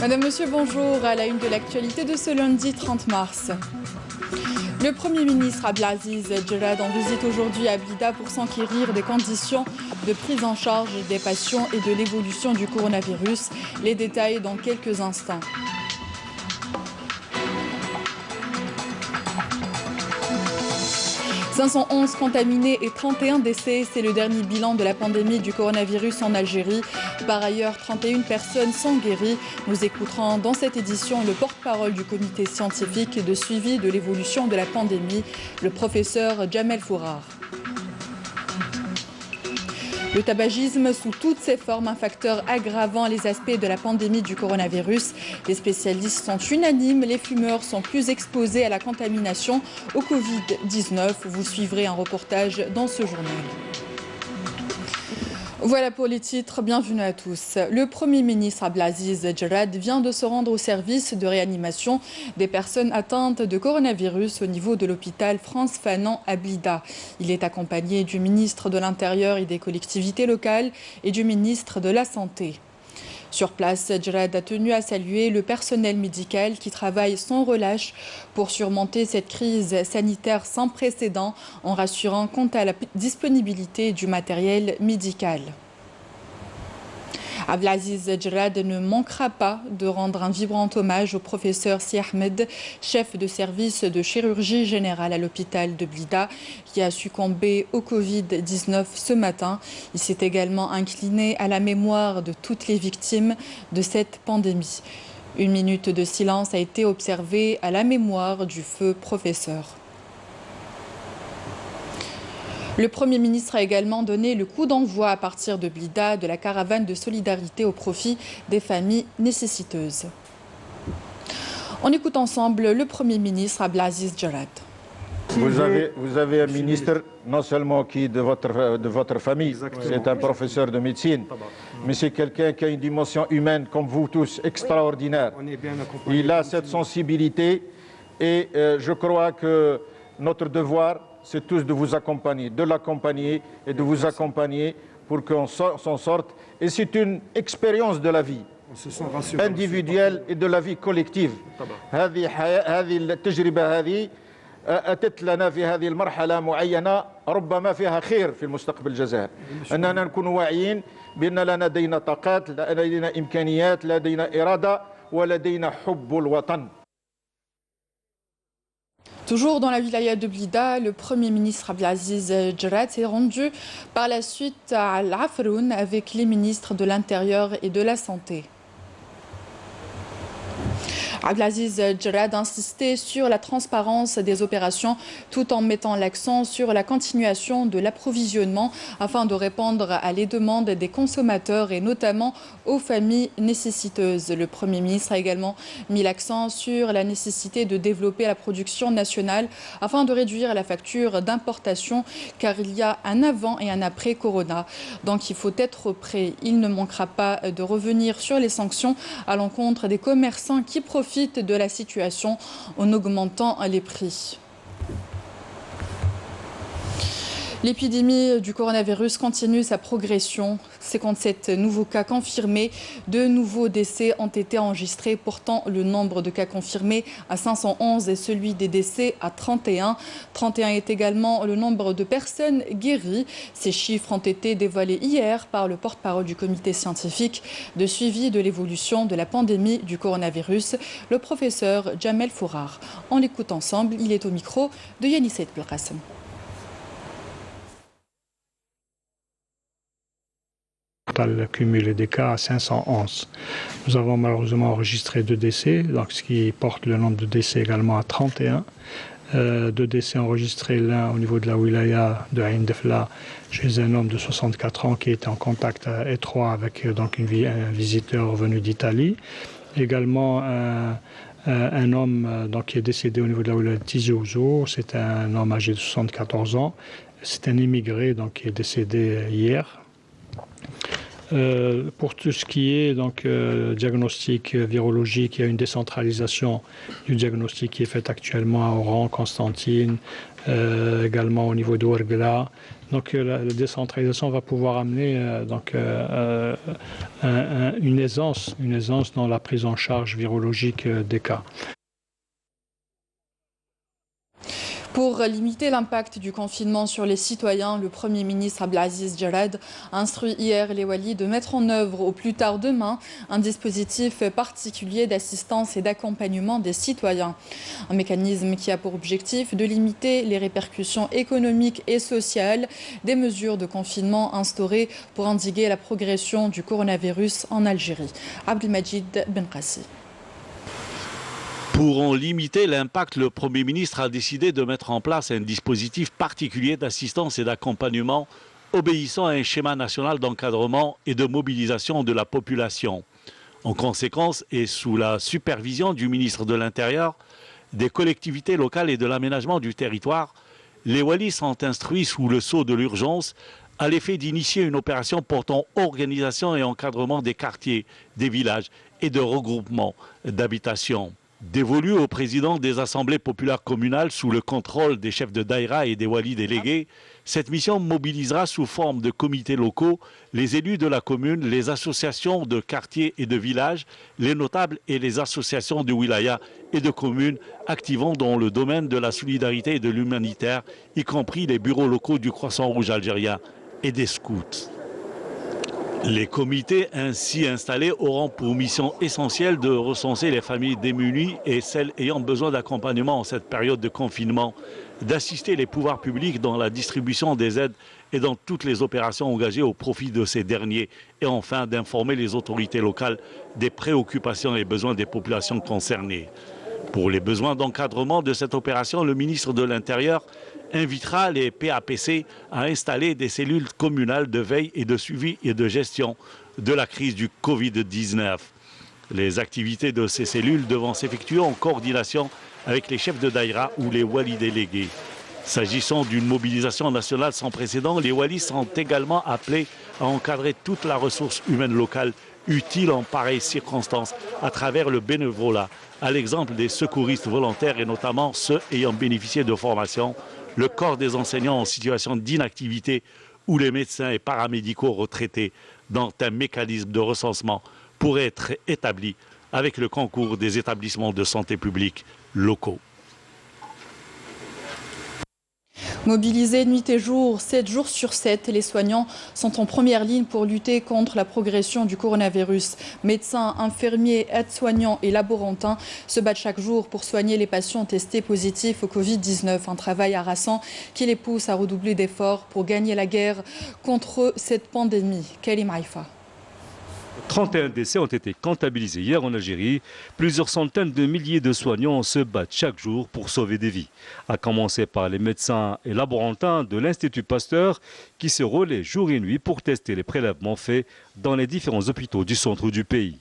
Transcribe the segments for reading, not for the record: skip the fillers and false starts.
Madame, Monsieur, bonjour. À la une de l'actualité de ce lundi 30 mars. Le Premier ministre Abdelaziz Djerad en visite aujourd'hui à Blida pour s'enquérir des conditions de prise en charge des patients et de l'évolution du coronavirus. Les détails dans quelques instants. « 511 contaminés et 31 décès, c'est le dernier bilan de la pandémie du coronavirus en Algérie. Par ailleurs, 31 personnes sont guéries. Nous écouterons dans cette édition le porte-parole du comité scientifique de suivi de l'évolution de la pandémie, le professeur Jamel Fourar. Le tabagisme sous toutes ses formes, un facteur aggravant les aspects de la pandémie du coronavirus. Les spécialistes sont unanimes, les fumeurs sont plus exposés à la contamination au Covid-19. Vous suivrez un reportage dans ce journal. Voilà pour les titres, bienvenue à tous. Le Premier ministre Abdelaziz Djerad vient de se rendre au service de réanimation des personnes atteintes de coronavirus au niveau de l'hôpital France Fanon à Blida. Il est accompagné du ministre de l'Intérieur et des collectivités locales et du ministre de la Santé. Sur place, Djerad a tenu à saluer le personnel médical qui travaille sans relâche pour surmonter cette crise sanitaire sans précédent en rassurant quant à la disponibilité du matériel médical. Abdelaziz Djerad ne manquera pas de rendre un vibrant hommage au professeur Si Ahmed, chef de service de chirurgie générale à l'hôpital de Blida, qui a succombé au Covid-19 ce matin. Il s'est également incliné à la mémoire de toutes les victimes de cette pandémie. Une minute de silence a été observée à la mémoire du feu professeur. Le Premier ministre a également donné le coup d'envoi à partir de Blida de la caravane de solidarité au profit des familles nécessiteuses. On écoute ensemble le Premier ministre Abdelaziz Djerad. Vous avez un ministre non seulement qui est de votre famille, c'est un professeur de médecine, mais c'est quelqu'un qui a une dimension humaine comme vous tous extraordinaire. Il a cette sensibilité et je crois que notre devoir, c'est tous de vous accompagner, de l'accompagner et de vous accompagner pour qu'on s'en sorte. Et c'est une expérience de la vie individuelle et de la vie collective. هذه التجربة هذه أتت لنا في هذه المرحلة معينة ربما فيها خير في المستقبل الجزائر. أننا نكون واعيين بأن لدينا طاقات، لدينا إمكانيات، لدينا إرادة ولدينا حب الوطن. Toujours dans la wilaya de Blida, le Premier ministre Abdelaziz Djerad s'est rendu par la suite à Al-Afroun avec les ministres de l'Intérieur et de la Santé. Abdelaziz Djerad a insisté sur la transparence des opérations tout en mettant l'accent sur la continuation de l'approvisionnement afin de répondre à les demandes des consommateurs et notamment aux familles nécessiteuses. Le Premier ministre a également mis l'accent sur la nécessité de développer la production nationale afin de réduire la facture d'importation car il y a un avant et un après Corona. Donc il faut être prêt. Il ne manquera pas de revenir sur les sanctions à l'encontre des commerçants qui profitent de la situation en augmentant les prix. L'épidémie du coronavirus continue sa progression. 57 nouveaux cas confirmés, 2 nouveaux décès ont été enregistrés, portant le nombre de cas confirmés à 511 et celui des décès à 31. 31 est également le nombre de personnes guéries. Ces chiffres ont été dévoilés hier par le porte-parole du comité scientifique de suivi de l'évolution de la pandémie du coronavirus, le professeur Jamel Fourar. On l'écoute ensemble, il est au micro de Yannisset Belkacem. Total cumulé des cas à 511. Nous avons malheureusement enregistré 2 décès, donc ce qui porte le nombre de décès également à 31. 2 décès enregistrés, l'un au niveau de la wilaya de Ain Defla chez un homme de 64 ans qui était en contact étroit avec donc un visiteur venu d'Italie. Également un homme donc, qui est décédé au niveau de la wilaya de Tizi Ouzou, c'est un homme âgé de 74 ans. C'est un immigré donc, qui est décédé hier. Pour tout ce qui est donc, diagnostic virologique, il y a une décentralisation du diagnostic qui est faite actuellement à Oran, Constantine, également au niveau de Ouargla. Donc la décentralisation va pouvoir amener une aisance dans la prise en charge virologique des cas. Pour limiter l'impact du confinement sur les citoyens, le Premier ministre Abdelaziz Jarad a instruit hier les walis de mettre en œuvre au plus tard demain un dispositif particulier d'assistance et d'accompagnement des citoyens. Un mécanisme qui a pour objectif de limiter les répercussions économiques et sociales des mesures de confinement instaurées pour endiguer la progression du coronavirus en Algérie. Abdelmajid Benqassi. Pour en limiter l'impact, le Premier ministre a décidé de mettre en place un dispositif particulier d'assistance et d'accompagnement obéissant à un schéma national d'encadrement et de mobilisation de la population. En conséquence, et sous la supervision du ministre de l'Intérieur, des collectivités locales et de l'aménagement du territoire, les walis sont instruits sous le sceau de l'urgence à l'effet d'initier une opération portant organisation et encadrement des quartiers, des villages et de regroupements d'habitations. Dévolue au président des assemblées populaires communales sous le contrôle des chefs de daïra et des walis délégués, cette mission mobilisera sous forme de comités locaux les élus de la commune, les associations de quartiers et de villages, les notables et les associations de wilaya et de communes activant dans le domaine de la solidarité et de l'humanitaire, y compris les bureaux locaux du Croissant Rouge algérien et des scouts. Les comités ainsi installés auront pour mission essentielle de recenser les familles démunies et celles ayant besoin d'accompagnement en cette période de confinement, d'assister les pouvoirs publics dans la distribution des aides et dans toutes les opérations engagées au profit de ces derniers et enfin d'informer les autorités locales des préoccupations et besoins des populations concernées. Pour les besoins d'encadrement de cette opération, le ministre de l'Intérieur invitera les PAPC à installer des cellules communales de veille et de suivi et de gestion de la crise du Covid-19. Les activités de ces cellules devant s'effectuer en coordination avec les chefs de daïra ou les walis délégués. S'agissant d'une mobilisation nationale sans précédent, les walis sont également appelés à encadrer toute la ressource humaine locale utile en pareilles circonstances à travers le bénévolat, à l'exemple des secouristes volontaires et notamment ceux ayant bénéficié de formation, le corps des enseignants en situation d'inactivité ou les médecins et paramédicaux retraités dont un mécanisme de recensement pourrait être établi avec le concours des établissements de santé publique locaux. Mobilisés nuit et jour, 7 jours sur 7, les soignants sont en première ligne pour lutter contre la progression du coronavirus. Médecins, infirmiers, aides-soignants et laborantins se battent chaque jour pour soigner les patients testés positifs au Covid-19. Un travail harassant qui les pousse à redoubler d'efforts pour gagner la guerre contre cette pandémie. Kalim Haïfa. 31 décès ont été comptabilisés hier en Algérie. Plusieurs centaines de milliers de soignants se battent chaque jour pour sauver des vies. À commencer par les médecins et laborantins de l'Institut Pasteur qui se relaient jour et nuit pour tester les prélèvements faits dans les différents hôpitaux du centre du pays.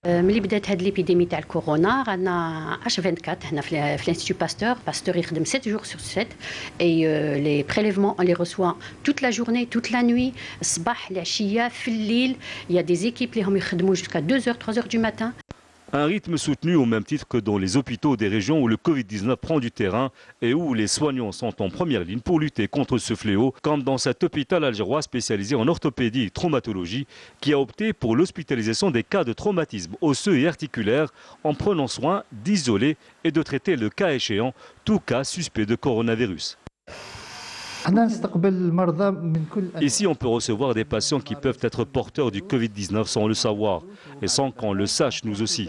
ملي بدات هاد ليبيديمي تاع الكورونا عندنا H24 هنا في l'Institut Pasteur. Pasteur يخدم 7 jours sur 7 et les prélèvements on les reçoit toute la journée, toute la nuit, الصباح العشية في الليل. Il y a des équipes اللي هم يخدموا jusqu'à 2h, 3h du matin. Un rythme soutenu au même titre que dans les hôpitaux des régions où le Covid-19 prend du terrain et où les soignants sont en première ligne pour lutter contre ce fléau, comme dans cet hôpital algérois spécialisé en orthopédie et traumatologie qui a opté pour l'hospitalisation des cas de traumatisme osseux et articulaire en prenant soin d'isoler et de traiter le cas échéant tout cas suspect de coronavirus. Ici, on peut recevoir des patients qui peuvent être porteurs du Covid-19 sans le savoir et sans qu'on le sache nous aussi.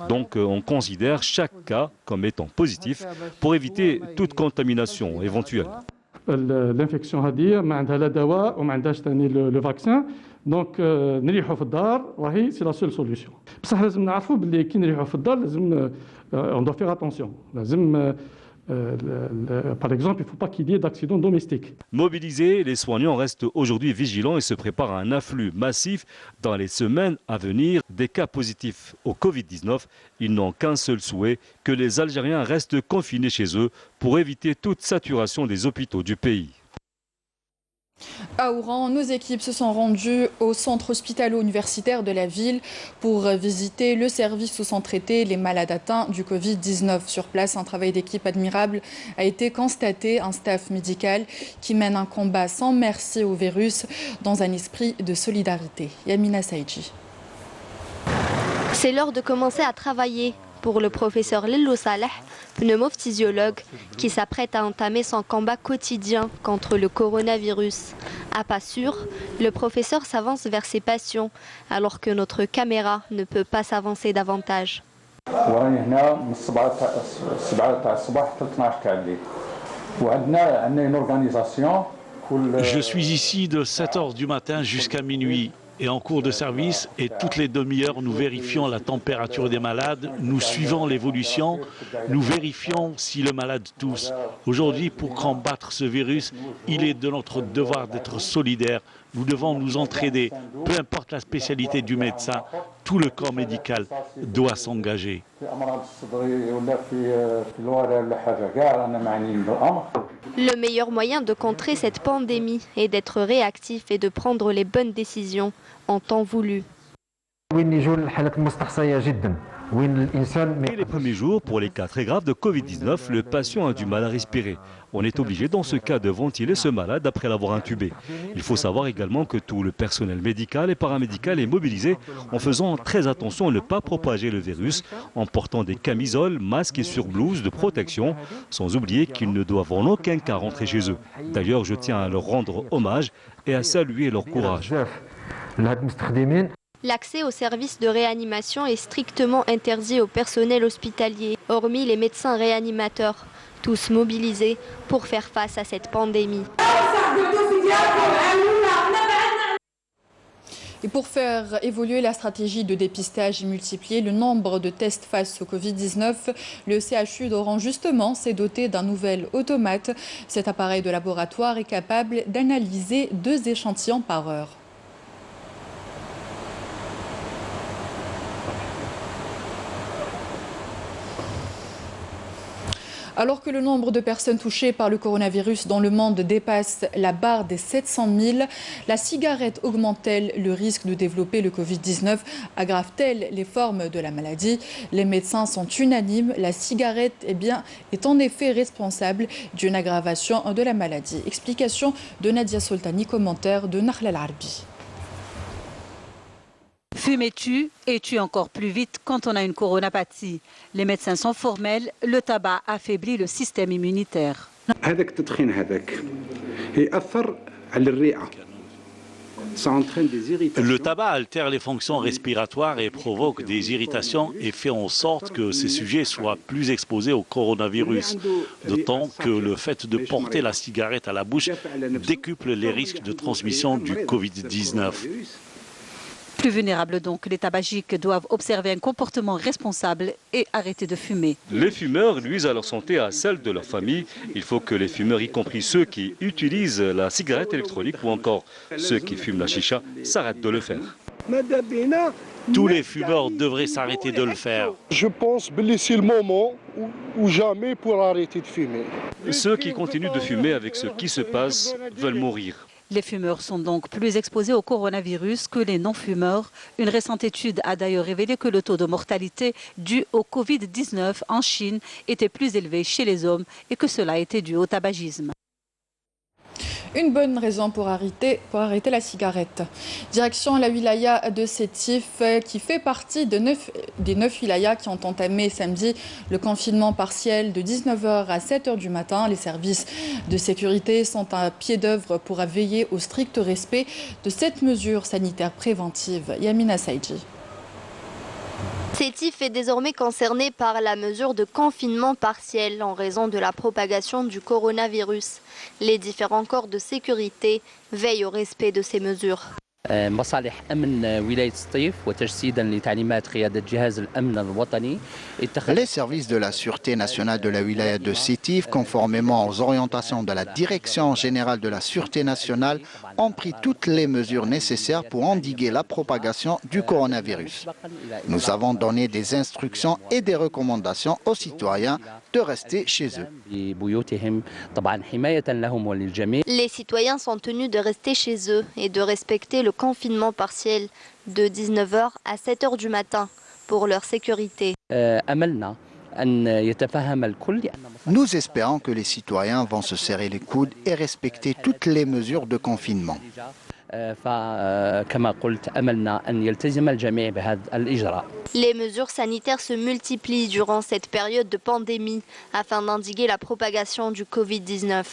Donc, on considère chaque cas comme étant positif pour éviter toute contamination éventuelle. L'infection هذه ما عندها لا دواء وما عندهاش ثاني لو فاكسان دونك نريحوا في الدار وهي سي لا سول سوليوشن بصح لازم نعرفوا باللي كي نريحوا في الدار لازم on doit faire attention لازم par exemple, il ne faut pas qu'il y ait d'accidents domestiques. Mobilisés, les soignants restent aujourd'hui vigilants et se préparent à un afflux massif dans les semaines à venir des cas positifs au Covid-19. Ils n'ont qu'un seul souhait, que les Algériens restent confinés chez eux pour éviter toute saturation des hôpitaux du pays. À Oran, nos équipes se sont rendues au centre hospitalo-universitaire de la ville pour visiter le service où sont traités les malades atteints du Covid-19. Sur place, un travail d'équipe admirable a été constaté, un staff médical qui mène un combat sans merci au virus dans un esprit de solidarité. Yamina Saïdji. C'est l'heure de commencer à travailler pour le professeur Lillo Saleh, pneumophysiologue, qui s'apprête à entamer son combat quotidien contre le coronavirus. À pas sûr, le professeur s'avance vers ses patients, alors que notre caméra ne peut pas s'avancer davantage. Je suis ici de 7 h du matin jusqu'à minuit. Et en cours de service, et toutes les demi-heures, nous vérifions la température des malades, nous suivons l'évolution, nous vérifions si le malade tousse. Aujourd'hui, pour combattre ce virus, il est de notre devoir d'être solidaires. Nous devons nous entraider. Peu importe la spécialité du médecin, tout le corps médical doit s'engager. Le meilleur moyen de contrer cette pandémie est d'être réactif et de prendre les bonnes décisions en temps voulu. Et les premiers jours, pour les cas très graves de Covid-19, le patient a du mal à respirer. On est obligé dans ce cas de ventiler ce malade après l'avoir intubé. Il faut savoir également que tout le personnel médical et paramédical est mobilisé en faisant très attention à ne pas propager le virus, en portant des camisoles, masques et surblouses de protection, sans oublier qu'ils ne doivent en aucun cas rentrer chez eux. D'ailleurs, je tiens à leur rendre hommage et à saluer leur courage. L'accès aux services de réanimation est strictement interdit au personnel hospitalier, hormis les médecins réanimateurs, tous mobilisés pour faire face à cette pandémie. Et pour faire évoluer la stratégie de dépistage et multiplier le nombre de tests face au Covid-19, le CHU d'Oran justement s'est doté d'un nouvel automate. Cet appareil de laboratoire est capable d'analyser 2 échantillons par heure. Alors que le nombre de personnes touchées par le coronavirus dans le monde dépasse la barre des 700 000, la cigarette augmente-t-elle le risque de développer le Covid-19? Aggrave-t-elle les formes de la maladie? Les médecins sont unanimes, la cigarette est en effet responsable d'une aggravation de la maladie. Explication de Nadia Soltani, commentaire de Nakhla Al-Arbi. Fumer tue et tue encore plus vite quand on a une coronapathie. Les médecins sont formels, le tabac affaiblit le système immunitaire. Le tabac altère les fonctions respiratoires et provoque des irritations et fait en sorte que ces sujets soient plus exposés au coronavirus. D'autant que le fait de porter la cigarette à la bouche décuple les risques de transmission du Covid-19. Plus vulnérables donc, les tabagiques doivent observer un comportement responsable et arrêter de fumer. Les fumeurs nuisent à leur santé et à celle de leur famille. Il faut que les fumeurs, y compris ceux qui utilisent la cigarette électronique ou encore ceux qui fument la chicha, s'arrêtent de le faire. Tous les fumeurs devraient s'arrêter de le faire. Je pense que c'est le moment ou jamais pour arrêter de fumer. Ceux qui continuent de fumer avec ce qui se passe veulent mourir. Les fumeurs sont donc plus exposés au coronavirus que les non-fumeurs. Une récente étude a d'ailleurs révélé que le taux de mortalité dû au Covid-19 en Chine était plus élevé chez les hommes et que cela était dû au tabagisme. Une bonne raison pour arrêter la cigarette. Direction la wilaya de Sétif, qui fait partie des 9 wilayas qui ont entamé samedi le confinement partiel de 19 h à 7 h du matin. Les services de sécurité sont à pied d'œuvre pour veiller au strict respect de cette mesure sanitaire préventive. Yamina Saïdji. Sétif est désormais concerné par la mesure de confinement partiel en raison de la propagation du coronavirus. Les différents corps de sécurité veillent au respect de ces mesures. مصالح أمن ولاية سطيف وتجسيدا لتعليمات قيادة جهاز الأمن الوطني. Les services de la Sûreté nationale de la wilaya de Sétif, conformément aux orientations de la Direction générale de la Sûreté nationale, ont pris toutes les mesures nécessaires pour endiguer la propagation du coronavirus. Nous avons donné des instructions et des recommandations aux citoyens de rester chez eux. Les citoyens sont tenus de rester chez eux et de respecter le confinement partiel de 19h à 7h du matin pour leur sécurité. Nous espérons que les citoyens vont se serrer les coudes et respecter toutes les mesures de confinement. Les mesures sanitaires se multiplient durant cette période de pandémie afin d'endiguer la propagation du Covid-19.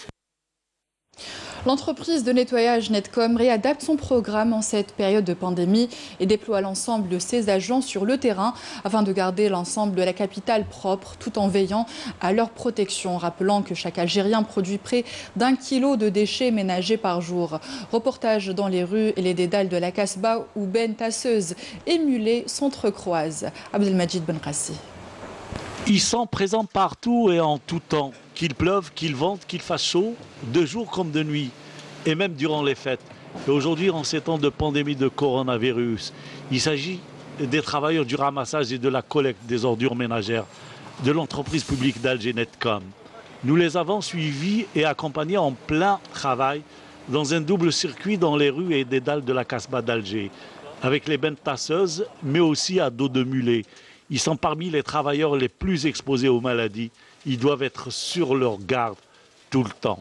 L'entreprise de nettoyage Netcom réadapte son programme en cette période de pandémie et déploie l'ensemble de ses agents sur le terrain afin de garder l'ensemble de la capitale propre tout en veillant à leur protection. Rappelant que chaque Algérien produit près d'1 kilo de déchets ménagers par jour. Reportage dans les rues et les dédales de la Casbah où bennes tasseuses et mulets s'entrecroisent. Abdelmajid Benrassi. Ils sont présents partout et en tout temps. Qu'il pleuve, qu'il vente, qu'il fasse chaud, de jour comme de nuit, et même durant les fêtes. Et aujourd'hui, en ces temps de pandémie de coronavirus, il s'agit des travailleurs du ramassage et de la collecte des ordures ménagères de l'entreprise publique d'Alger Netcom. Nous les avons suivis et accompagnés en plein travail dans un double circuit dans les rues et dédales de la Casbah d'Alger, avec les bennes tasseuses, mais aussi à dos de mulet. Ils sont parmi les travailleurs les plus exposés aux maladies. Ils doivent être sur leur garde tout le temps.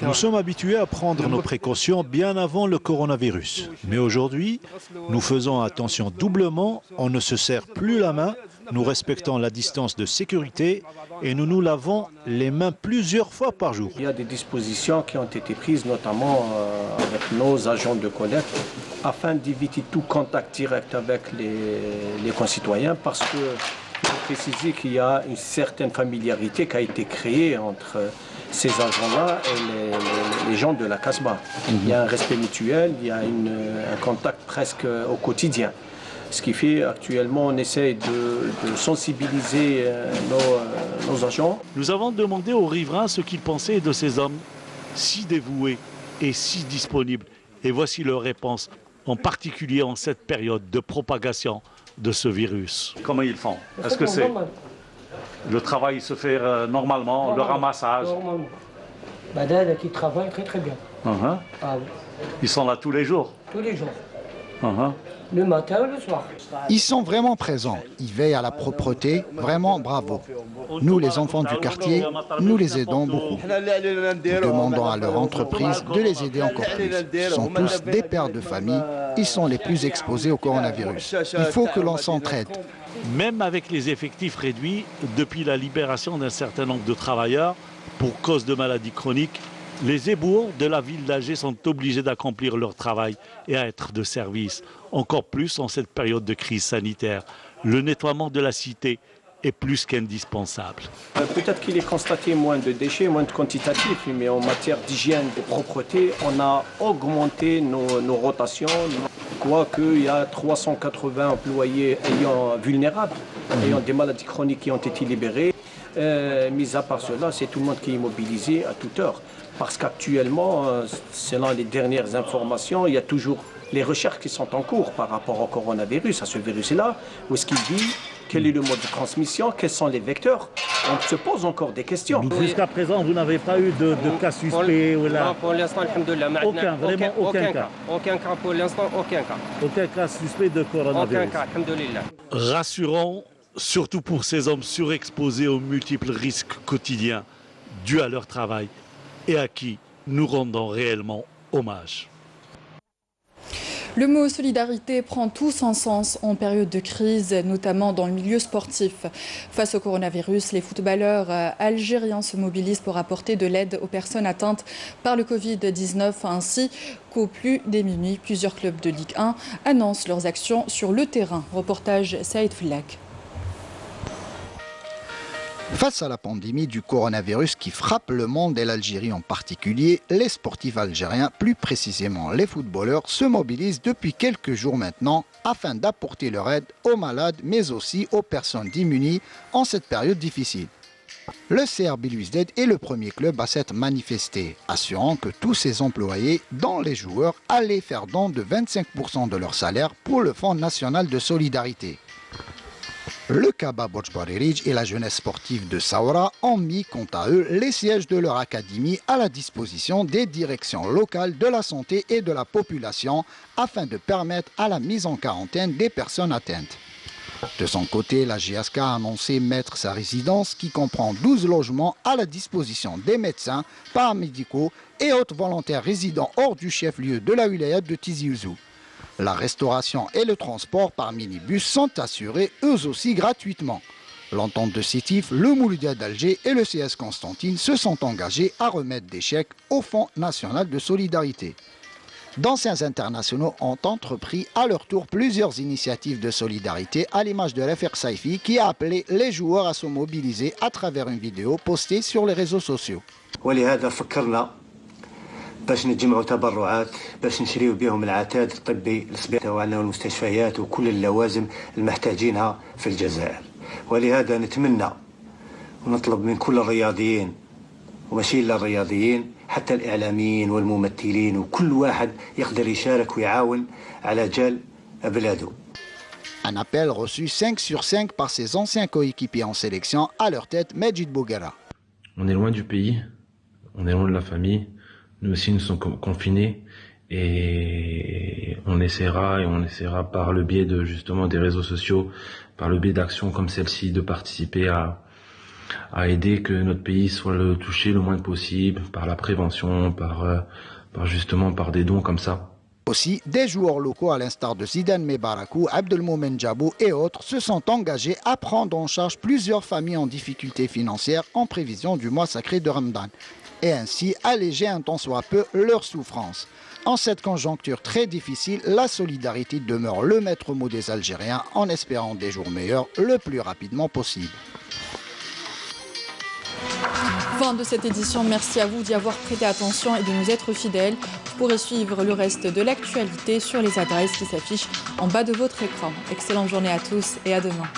Nous sommes habitués à prendre nos précautions bien avant le coronavirus. Mais aujourd'hui, nous faisons attention doublement. On ne se serre plus la main, nous respectons la distance de sécurité et nous nous lavons les mains plusieurs fois par jour. Il y a des dispositions qui ont été prises, notamment avec nos agents de collecte, afin d'éviter tout contact direct avec les concitoyens, parce que il faut préciser qu'il y a une certaine familiarité qui a été créée entre ces agents-là et les gens de la Casbah. Il y a un respect mutuel, il y a un contact presque au quotidien. Ce qui fait actuellement, on essaie de sensibiliser nos agents. Nous avons demandé aux riverains ce qu'ils pensaient de ces hommes si dévoués et si disponibles. Et voici leur réponse, en particulier en cette période de propagation de ce virus. Comment ils font? Est-ce que c'est le travail se fait normalement, le ramassage? Normalement. Qui travaillent très très bien. Ils sont là tous les jours? Tous les jours. Le matin et le soir. Ils sont vraiment présents, ils veillent à la propreté, vraiment bravo. Nous, les enfants du quartier, nous les aidons beaucoup. Nous demandons à leur entreprise de les aider encore plus. Ils sont tous des pères de famille, ils sont les plus exposés au coronavirus. Il faut que l'on s'entraide. Même avec les effectifs réduits, depuis la libération d'un certain nombre de travailleurs pour cause de maladies chroniques, les éboueurs de la ville d'Alger sont obligés d'accomplir leur travail et à être de service. Encore plus en cette période de crise sanitaire. Le nettoiement de la cité est plus qu'indispensable. Peut-être qu'il est constaté moins de déchets, moins de quantitatifs, mais en matière d'hygiène, de propreté, on a augmenté nos rotations. Quoique il y a 380 employés vulnérables, ayant des maladies chroniques qui ont été libérés. Mis à part cela, c'est tout le monde qui est mobilisé à toute heure. Parce qu'actuellement, selon les dernières informations, il y a toujours les recherches qui sont en cours par rapport au coronavirus, à ce virus-là. Où est-ce qu'il vit? Quel est le mode de transmission? Quels sont les vecteurs? On se pose encore des questions. Jusqu'à présent, vous n'avez pas eu de cas suspects? Non, pour l'instant, aucun, vraiment aucun cas. Aucun cas pour l'instant, aucun cas. Aucun cas suspect de coronavirus? Aucun cas, alhamdoulilah. Rassurant, surtout pour ces hommes surexposés aux multiples risques quotidiens dus à leur travail et à qui nous rendons réellement hommage. Le mot solidarité prend tout son sens en période de crise, notamment dans le milieu sportif. Face au coronavirus, les footballeurs algériens se mobilisent pour apporter de l'aide aux personnes atteintes par le Covid-19 ainsi qu'aux plus démunis. Plusieurs clubs de Ligue 1 annoncent leurs actions sur le terrain. Reportage Saïd Flak. Face à la pandémie du coronavirus qui frappe le monde et l'Algérie en particulier, les sportifs algériens, plus précisément les footballeurs, se mobilisent depuis quelques jours maintenant afin d'apporter leur aide aux malades mais aussi aux personnes démunies en cette période difficile. Le CR Belouizdad est le premier club à s'être manifesté, assurant que tous ses employés, dont les joueurs, allaient faire don de 25% de leur salaire pour le Fonds national de solidarité. Le Kaba Bojbaririj et la jeunesse sportive de Saoura ont mis, quant à eux, les sièges de leur académie à la disposition des directions locales de la santé et de la population afin de permettre à la mise en quarantaine des personnes atteintes. De son côté, la GSK a annoncé mettre sa résidence qui comprend 12 logements à la disposition des médecins, paramédicaux et autres volontaires résidant hors du chef-lieu de la wilaya de Tizi Ouzou. La restauration et le transport par minibus sont assurés eux aussi gratuitement. L'entente de Sétif, le Mouloudia d'Alger et le CS Constantine se sont engagés à remettre des chèques au Fonds national de solidarité. D'anciens internationaux ont entrepris à leur tour plusieurs initiatives de solidarité à l'image de Rafik Saifi qui a appelé les joueurs à se mobiliser à travers une vidéo postée sur les réseaux sociaux. باش نجمعوا تبرعات باش نشريو بهم العتاد الطبي للصبيان والمستشفيات وكل اللوازم المحتاجينها في الجزائر ولهذا نتمنى ونطلب من كل الرياضيين وماشي الا الرياضيين حتى الاعلاميين والممثلين وكل واحد يقدر يشارك ويعاون على جال بلاده. Un appel reçu 5 sur 5 par ses anciens coéquipiers en sélection, à leur tête Medjid Bouguera. On est loin du pays, on est loin de la famille. Nous aussi, nous sommes confinés et on essaiera par le biais de justement des réseaux sociaux, par le biais d'actions comme celle-ci, de participer à aider que notre pays soit touché le moins possible par la prévention, par des dons comme ça. Aussi, des joueurs locaux à l'instar de Zidane Mebarakou, Abdelmoumen Djabou et autres se sont engagés à prendre en charge plusieurs familles en difficulté financière en prévision du mois sacré de Ramadan et ainsi alléger un tant soit peu leur souffrance. En cette conjoncture très difficile, la solidarité demeure le maître mot des Algériens en espérant des jours meilleurs le plus rapidement possible. Fin de cette édition, merci à vous d'y avoir prêté attention et de nous être fidèles. Vous pourrez suivre le reste de l'actualité sur les adresses qui s'affichent en bas de votre écran. Excellente journée à tous et à demain.